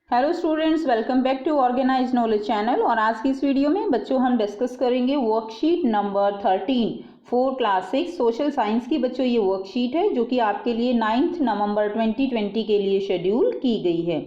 Hello students, welcome back to organise knowledge channel. और आज की इस वीडियो में बच्चों हम डिस्कस करेंगे worksheet number 13 4 class 6 social science की। बच्चों ये वर्कशीट है जो कि आपके लिए 9 नवंबर 2020 के लिए शेड्यूल की गई है।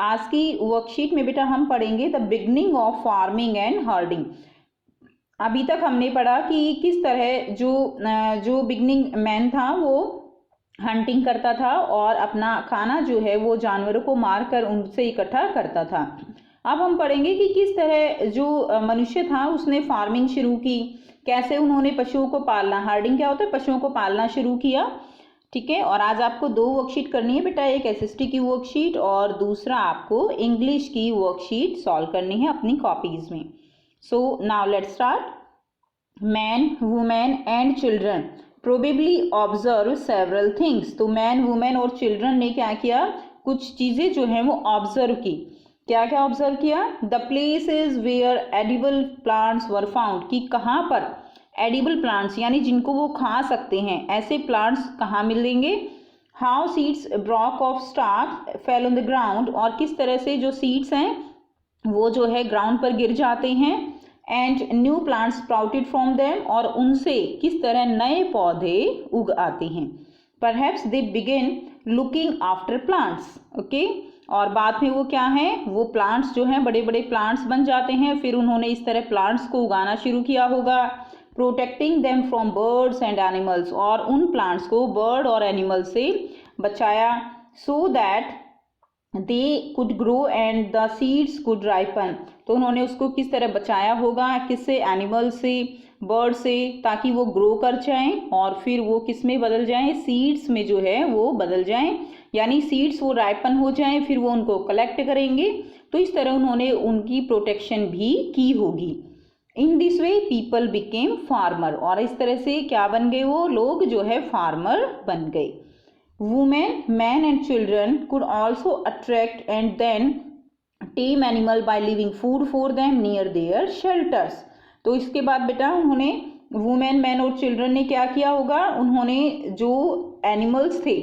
आज की वर्कशीट में बेटा हम पढ़ेंगे the beginning of farming and herding. अभी तक हमने पढ़ा कि किस तरह जो बिगनिंग मैन था वो हंटिंग करता था और अपना खाना जो है वो जानवरों को मारकर उनसे इकट्ठा करता था। अब हम पढ़ेंगे कि किस तरह जो मनुष्य था उसने फार्मिंग शुरू की, कैसे उन्होंने पशुओं को पालना, हर्डिंग क्या होता है, पशुओं को पालना शुरू किया। ठीक है। और आज आपको दो वर्कशीट करनी है बेटा, एक एसएसटी की वर्कशीट और दूसरा आपको इंग्लिश की वर्कशीट सॉल्व करनी है अपनी कॉपीज में। So now let's start. Man, women and children probably observe several things. तो मैन, वुमेन और चिल्ड्रन ने क्या किया, कुछ चीजें जो है वो ऑब्जर्व की। क्या क्या ऑब्जर्व किया? The places where edible plants were found, कि कहाँ पर एडिबल प्लांट्स यानी जिनको वो खा सकते हैं ऐसे प्लांट्स कहाँ मिलेंगे। How seeds broke off stalk fell on the ground, और किस तरह से जो सीड्स हैं वो जो है ग्राउंड पर गिर जाते हैं। And new plants sprouted from them, और उनसे किस तरह नए पौधे उग आते हैं। Perhaps they begin looking after plants. Okay. और बाद में वो क्या है, वो प्लांट्स जो हैं बड़े बड़े प्लांट्स बन जाते हैं। फिर उन्होंने इस तरह प्लांट्स को उगाना शुरू किया होगा। Protecting them from birds and animals, और उन प्लांट्स को बर्ड और एनिमल से बचाया। So that they could grow and the seeds could ripen, तो उन्होंने उसको किस तरह बचाया होगा, किससे, एनिमल से, बर्ड से, ताकि वो ग्रो कर जाएं और फिर वो किस में बदल जाएं, सीड्स में जो है वो बदल जाएं, यानी सीड्स वो राइपन हो जाएं, फिर वो उनको कलेक्ट करेंगे। तो इस तरह उन्होंने उनकी प्रोटेक्शन भी की होगी। In this way people became farmer, और इस तरह से क्या बन गए, वो लोग जो है फार्मर बन गए। Women, men and children could also attract and then tame animal by leaving food for them near their shelters। तो इसके बाद बेटा उन्होंने वुमेन, मैन और चिल्ड्रन ने क्या किया होगा, उन्होंने जो एनिमल्स थे,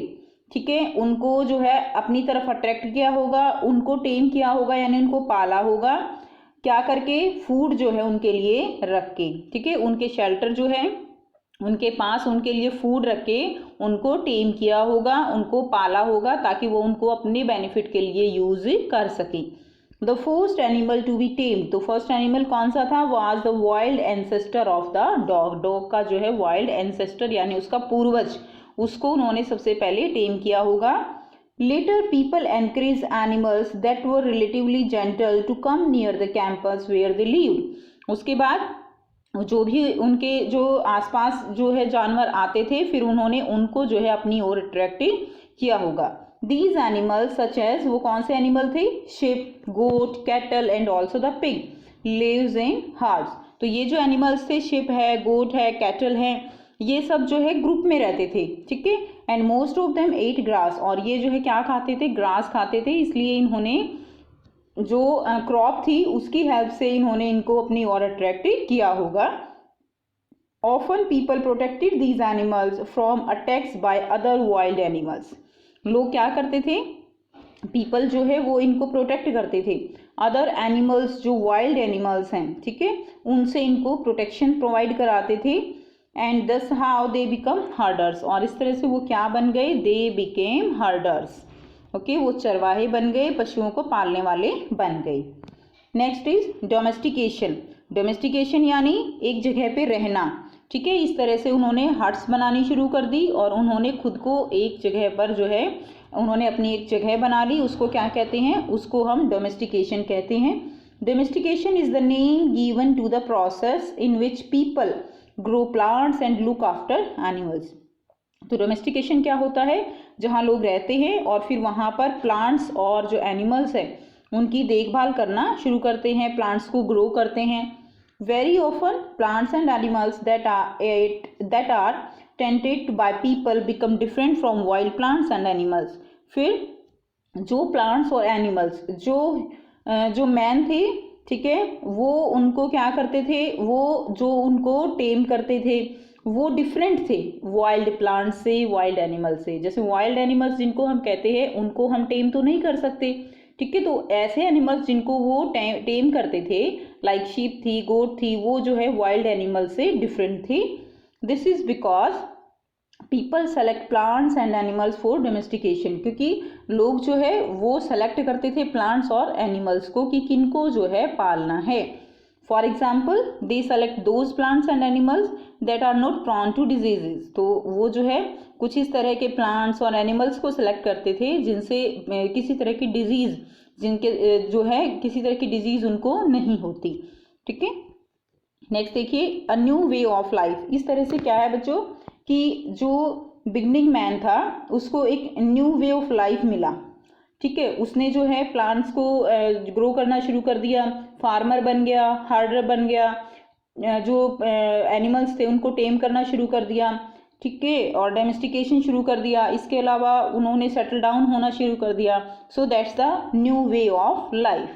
ठीक है, उनको जो है अपनी तरफ अट्रैक्ट किया होगा, उनको टेम किया होगा यानी उनको पाला होगा। क्या करके? फूड जो है उनके लिए रख के, ठीक है, उनके शेल्टर जो है उनके पास उनके लिए फूड रख के उनको टेम किया होगा, उनको पाला होगा ताकि वो उनको अपने बेनिफिट के लिए यूज कर सके। The first animal to be tame, तो फर्स्ट एनिमल कौन सा था, was the wild ancestor of the dog. Dog का जो है वाइल्ड एंसेस्टर यानी उसका पूर्वज, उसको उन्होंने सबसे पहले टेम किया होगा। Later people encourage animals that were relatively gentle to come near the campus where they lived. उसके बाद जो भी उनके जो आसपास जो है जानवर आते थे, फिर उन्होंने उनको जो है अपनी ओर अट्रैक्ट किया होगा। दीज एनिमल्स सच एज, वो कौन से एनिमल थे, sheep, goat, cattle and also the pig lives in herds. तो ये जो एनिमल्स थे, शिप है, गोट है, कैटल है, ये सब जो है ग्रुप में रहते थे, ठीक है। And most of them at grass, और ये जो है क्या खाते थे, ग्रास खाते थे। इसलिए इन्होंने जो क्रॉप थी उसकी हेल्प से इन्होंने इनको अपनी ओर अट्रैक्ट किया होगा। Often people protected these animals from attacks by other wild animals. लोग क्या करते थे, पीपल जो है वो इनको प्रोटेक्ट करते थे, अदर एनिमल्स जो वाइल्ड एनिमल्स हैं, ठीक है, उनसे इनको प्रोटेक्शन प्रोवाइड कराते थे। एंड दस हाउ दे बिकम हर्डर्स, और इस तरह से वो क्या बन गए, दे बिकेम हर्डर्स। ओके, वो चरवाहे बन गए, पशुओं को पालने वाले बन गए। Next is domestication. डोमेस्टिकेशन यानी एक जगह पे रहना, ठीक है। इस तरह से उन्होंने हट्स बनानी शुरू कर दी और उन्होंने खुद को एक जगह पर जो है उन्होंने अपनी एक जगह बना ली। उसको क्या कहते हैं, उसको हम डोमेस्टिकेशन कहते हैं। Domestication is the name given to the process in which people grow plants and look after animals. तो डोमेस्टिकेशन क्या होता है, जहाँ लोग रहते हैं और फिर वहाँ पर प्लांट्स और जो एनिमल्स हैं उनकी देखभाल करना शुरू करते हैं, प्लांट्स को ग्रो करते हैं। Very often plants and animals that are tended by people become different from wild plants and animals. फिर जो प्लांट्स और एनिमल्स जो मैन थे, ठीक है, वो उनको क्या करते थे, वो जो उनको टेम करते थे वो डिफरेंट थे वाइल्ड प्लांट से, वाइल्ड एनिमल से। जैसे वाइल्ड एनिमल्स जिनको हम कहते हैं उनको हम टेम तो नहीं कर सकते, ठीक है। तो ऐसे एनिमल्स जिनको वो टेम करते थे, लाइक शीप थी, गोट थी, वो जो है वाइल्ड एनिमल से डिफरेंट थी। This is because people select plants and animals for domestication, क्योंकि लोग जो है वो सेलेक्ट करते थे प्लांट्स और एनिमल्स को कि किनको जो है पालना है। For example they select those plants and animals that are not prone to diseases, तो वो जो है कुछ इस तरह के प्लांट्स और एनिमल्स को सिलेक्ट करते थे जिनसे किसी तरह की डिजीज, जिनके जो है किसी तरह की डिजीज उनको नहीं होती। ठीक है। नेक्स्ट देखिए, a new way of life. इस तरह से क्या है बच्चों कि जो बिगनिंग मैन था उसको एक न्यू वे ऑफ लाइफ मिला। ठीक है, उसने जो है प्लांट्स को ग्रो करना शुरू कर दिया, फार्मर बन गया, हार्डर बन गया, जो एनिमल्स थे उनको टेम करना शुरू कर दिया। ठीक है, और डोमेस्टिकेशन शुरू कर दिया। इसके अलावा उन्होंने सेटल डाउन होना शुरू कर दिया। So that's the new way of life.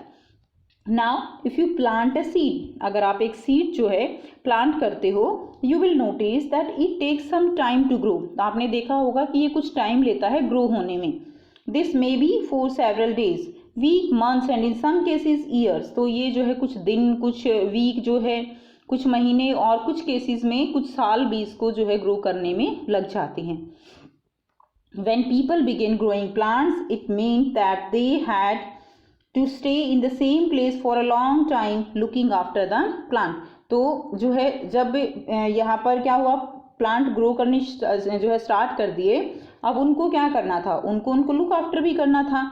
Now if you plant a seed, अगर आप एक सीड जो है प्लांट करते हो, you will notice that it takes some time to grow. तो आपने देखा होगा कि ये कुछ टाइम लेता है ग्रो होने में। This may be for several days, week, months and in some cases years. तो ये जो है कुछ दिन, कुछ वीक जो है, कुछ महीने और कुछ केसेस में कुछ साल भी इसको जो है ग्रो करने में लग जाते हैं। When people begin growing plants, it means that they had to stay in the same place for a long time looking after the plant। तो जो है जब यहाँ पर क्या हुआ, प्लांट ग्रो करनी जो है स्टार्ट कर दिए, अब उनको क्या करना था, उनको लुक आफ्टर भी करना था।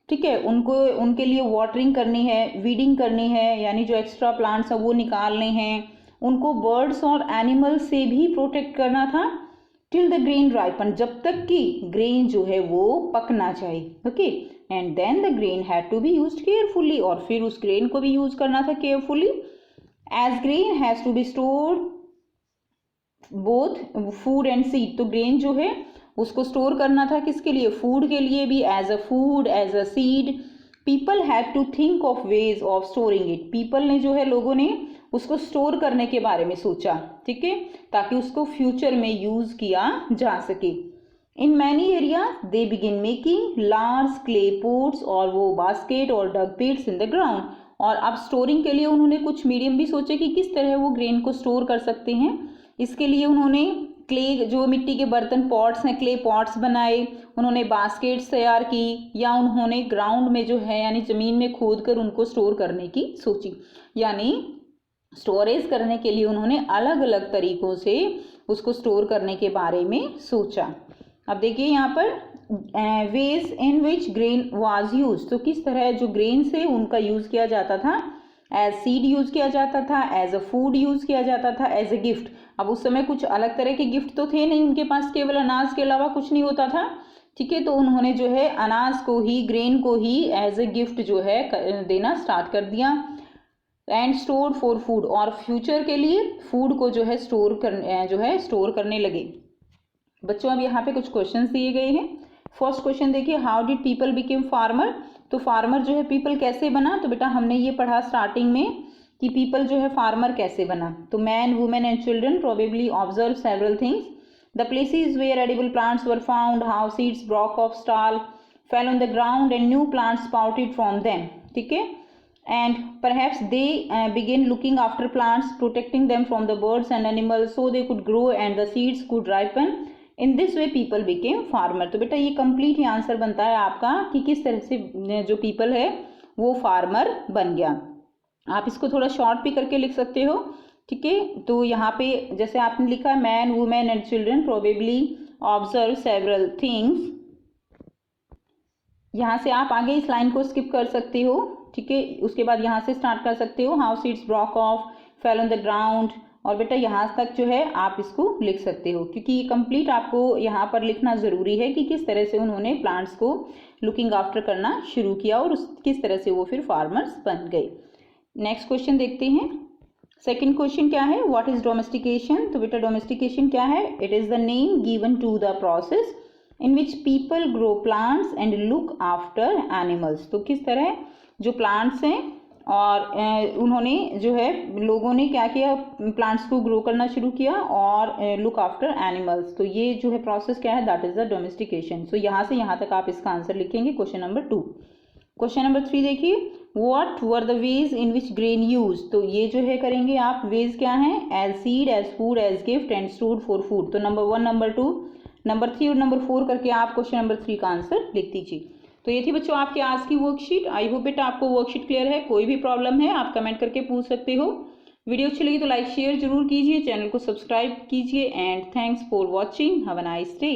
ठीक है, उनको उनके लिए वाटरिंग करनी है, वीडिंग करनी है, यानी जो एक्स्ट्रा प्लांट्स हैं वो निकालने हैं, उनको बर्ड्स और एनिमल्स से भी प्रोटेक्ट करना था टिल द ग्रेन राइपन, जब तक कि ग्रेन जो है वो पकना चाहिए। Okay, and then the grain had to be used carefully, और फिर उस ग्रेन को भी यूज करना था carefully. As grain has to be stored both food and seed, तो ग्रेन जो है उसको स्टोर करना था किसके लिए, फूड के लिए भी, as a food, as a seed. People had to think of ways of storing it, people ने जो है लोगों ने उसको स्टोर करने के बारे में सोचा। ठीक है, ताकि उसको फ्यूचर में यूज किया जा सके। In many area they begin making large clay pots, और वो बास्केट और डग पिट्स इन द ग्राउंड। और अब स्टोरिंग के लिए उन्होंने कुछ मीडियम भी सोचे कि किस तरह वो ग्रेन को स्टोर कर सकते हैं। इसके लिए उन्होंने क्ले, जो मिट्टी के बर्तन पॉट्स हैं, क्ले पॉट्स बनाए, उन्होंने बास्केट्स तैयार की, या उन्होंने ग्राउंड में जो है यानी ज़मीन में खोद कर उनको स्टोर करने की सोची। यानी स्टोरेज करने के लिए उन्होंने अलग अलग तरीकों से उसको स्टोर करने के बारे में सोचा। अब देखिए यहाँ पर veg in which grain was use, तो किस तरह जो ग्रेन से उनका यूज़ किया जाता था, एज सीड यूज़ किया जाता था, एज अ फूड यूज़ किया जाता था, एज अ गिफ्ट। अब उस समय कुछ अलग तरह के गिफ्ट तो थे नहीं उनके पास, केवल अनाज के अलावा कुछ नहीं होता था। ठीक है, तो उन्होंने जो है अनाज को ही, ग्रेन को ही एज ए गिफ्ट जो है देना स्टार्ट कर दिया। एंड स्टोर फॉर फूड, और फ्यूचर के लिए फूड को जो है स्टोर करने लगे। बच्चों अब यहाँ पे कुछ क्वेश्चंस दिए गए हैं। फर्स्ट क्वेश्चन देखिए, how did people became farmer. तो फार्मर जो है पीपल कैसे बना, तो बेटा हमने ये पढ़ा स्टार्टिंग में कि पीपल जो है फार्मर कैसे बना। तो man, women and children probably observe several things, the places where edible plants were found, how seeds broke off stalk fell on the ground and new plants sprouted from them. ठीक है, and perhaps they begin looking after plants, protecting them from the birds and animals so they could grow and the seeds could ripen. In this way people became farmer। तो बेटा ये complete ही answer बनता है आपका कि किस तरह से जो पीपल है वो फार्मर बन गया। आप इसको थोड़ा शॉर्ट भी करके लिख सकते हो। ठीक है, तो यहाँ पे जैसे आपने लिखा है man, women and children probably observe several things, यहाँ से आप आगे इस लाइन को स्किप कर सकते हो। ठीक है, उसके बाद यहाँ से स्टार्ट कर सकते हो, how seeds broke of fail on the ground, और बेटा यहाँ तक जो है आप इसको लिख सकते हो, क्योंकि ये कंप्लीट आपको यहाँ पर लिखना ज़रूरी है कि किस तरह से उन्होंने प्लांट्स को लुकिंग आफ्टर करना शुरू किया और किस तरह से वो फिर फार्मर्स बन गए। नेक्स्ट क्वेश्चन देखते हैं। सेकेंड क्वेश्चन क्या है, व्हाट इज डोमेस्टिकेशन। तो बेटा डोमेस्टिकेशन क्या है, it is the name given to the process in which people grow plants and look after animals. तो किस तरह जो प्लांट्स हैं और उन्होंने जो है लोगों ने क्या किया, प्लांट्स को ग्रो करना शुरू किया और लुक आफ्टर एनिमल्स। तो ये जो है प्रोसेस क्या है, दैट इज द डोमेस्टिकेशन। सो यहाँ से यहाँ तक आप इसका आंसर लिखेंगे क्वेश्चन नंबर 2। क्वेश्चन नंबर 3 देखिए, what were the ways in which grain used. तो ये जो है करेंगे आप, वेज क्या है, as seed, as food, as gift and stored for food. तो नंबर 1, नंबर 2, नंबर 3 और नंबर 4 करके आप क्वेश्चन नंबर 3 का आंसर लिख दीजिए। तो ये थी बच्चों आपकी आज की वर्कशीट। आई होप बेटा आपको वर्कशीट क्लियर है। कोई भी प्रॉब्लम है आप कमेंट करके पूछ सकते हो। वीडियो अच्छी लगी तो लाइक शेयर जरूर कीजिए, चैनल को सब्सक्राइब कीजिए and thanks for watching. Have a nice day.